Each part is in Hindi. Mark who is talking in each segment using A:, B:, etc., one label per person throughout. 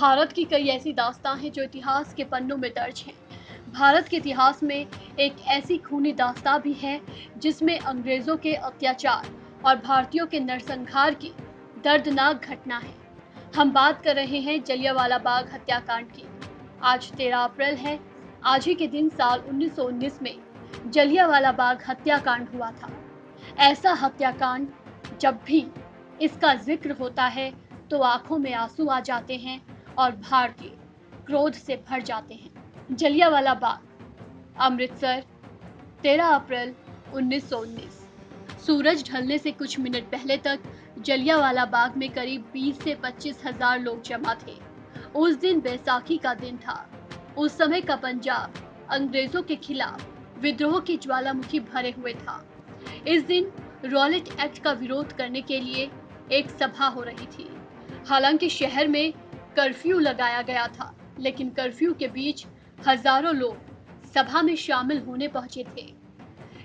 A: भारत की कई ऐसी दास्तां हैं जो इतिहास के पन्नों में दर्ज हैं। भारत के इतिहास में एक ऐसी खूनी दास्तां भी है जिसमें अंग्रेजों के अत्याचार और भारतीयों के नरसंहार की दर्दनाक घटना है। हम बात कर रहे हैं जलियांवाला बाग हत्याकांड की। आज 13 अप्रैल है। आज ही के दिन साल 1919 में जलियांवाला बाग हत्याकांड हुआ था। ऐसा हत्याकांड जब भी इसका जिक्र होता है तो आंखों में आंसू आ जाते हैं और भारतीय क्रोध से भर जाते हैं। जलियांवाला बाग, अमृतसर, 13 अप्रैल 1919। सूरज ढलने से कुछ मिनट पहले तक जलियांवाला बाग में करीब 20 से 25 हजार लोग जमा थे। उस दिन बैसाखी का दिन था। उस समय का पंजाब अंग्रेजों के खिलाफ विद्रोह की ज्वालामुखी भरे हुए था। इस दिन रॉलेट एक्ट का विरोध करने के लिए एक सभा हो रही थी। हालांकि शहर में कर्फ्यू लगाया गया था, लेकिन कर्फ्यू के बीच हजारों लोग सभा में शामिल होने पहुंचे थे।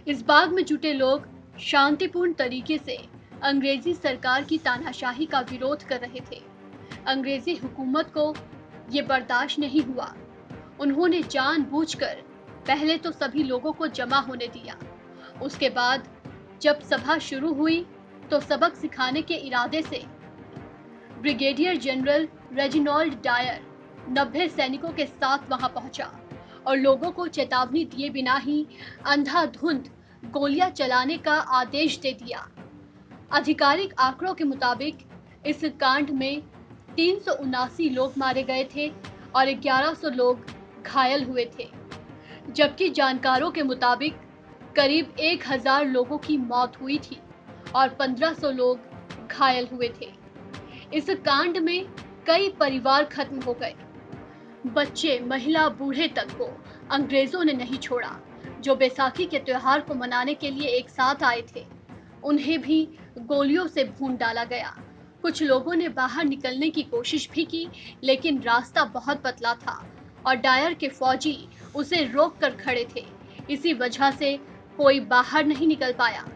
A: इस बाग में जुटे लोग शांतिपूर्ण तरीके से अंग्रेजी सरकार की तानाशाही का विरोध कर रहे थे। अंग्रेजी हुकूमत को ये बर्दाश्त नहीं हुआ। उन्होंने जानबूझकर पहले तो सभी लोगों को जमा होने दिया। उसके बाद जब सभा शुरू हुई तो सबक सिखाने के इरादे से ब्रिगेडियर जनरल रेजिनाल्ड डायर 90 सैनिकों के साथ वहां पहुंचा और लोगों को चेतावनी दिए बिना ही अंधाधुंध गोलियां चलाने का आदेश दे दिया। आधिकारिक आंकड़ों के मुताबिक इस कांड में 379 लोग मारे गए थे और 1100 लोग घायल हुए थे, जबकि जानकारों के मुताबिक करीब 1000 लोगों की मौत हुई थी और 1500 लोग घायल हुए थे। इस कांड में कई परिवार खत्म हो गए। बच्चे, महिला, बूढ़े तक को अंग्रेजों ने नहीं छोड़ा। जो बैसाखी के त्योहार को मनाने के लिए एक साथ आए थे, उन्हें भी गोलियों से भून डाला गया। कुछ लोगों ने बाहर निकलने की कोशिश भी की, लेकिन रास्ता बहुत पतला था और डायर के फौजी उसे रोक कर खड़े थे। इसी वजह से कोई बाहर नहीं निकल पाया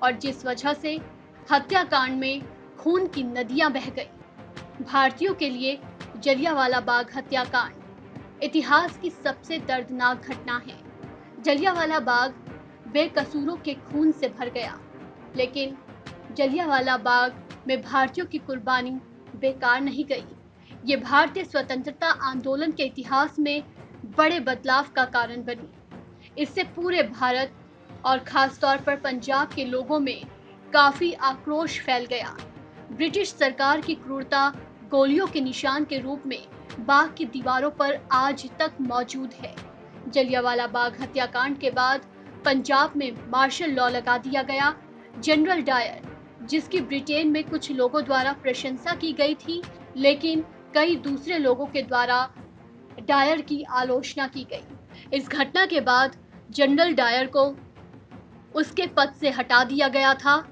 A: और जिस वजह से हत्याकांड में खून की नदियां बह गई। भारतीयों के लिए जलियांवाला बाग हत्याकांड इतिहास की सबसे दर्दनाक घटना है। जलियांवाला बाग बेकसूरों के खून से भर गया, लेकिन जलियांवाला बाग में भारतीयों की कुर्बानी बेकार नहीं गई। ये भारतीय स्वतंत्रता आंदोलन के इतिहास में बड़े बदलाव का कारण बनी। इससे पूरे भारत और खास तौर पर पंजाब के लोगों में काफी आक्रोश फैल गया। ब्रिटिश सरकार की क्रूरता गोलियों के निशान के रूप में बाग की दीवारों पर आज तक मौजूद है। जलियांवाला बाग हत्याकांड के बाद पंजाब में मार्शल लॉ लगा दिया गया। जनरल डायर, जिसकी ब्रिटेन में कुछ लोगों द्वारा प्रशंसा की गई थी, लेकिन कई दूसरे लोगों के द्वारा डायर की आलोचना की गई। इस घटना के बाद जनरल डायर को उसके पद से हटा दिया गया था।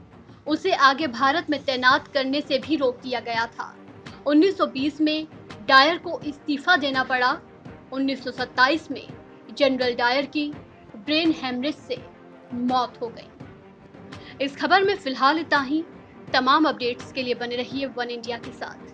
A: उसे आगे भारत में तैनात करने से भी रोक दिया गया था। 1920 में डायर को इस्तीफा देना पड़ा। 1927 में जनरल डायर की ब्रेन हेमरेज से मौत हो गई। इस खबर में फिलहाल इतना ही। तमाम अपडेट्स के लिए बने रहिए वन इंडिया के साथ।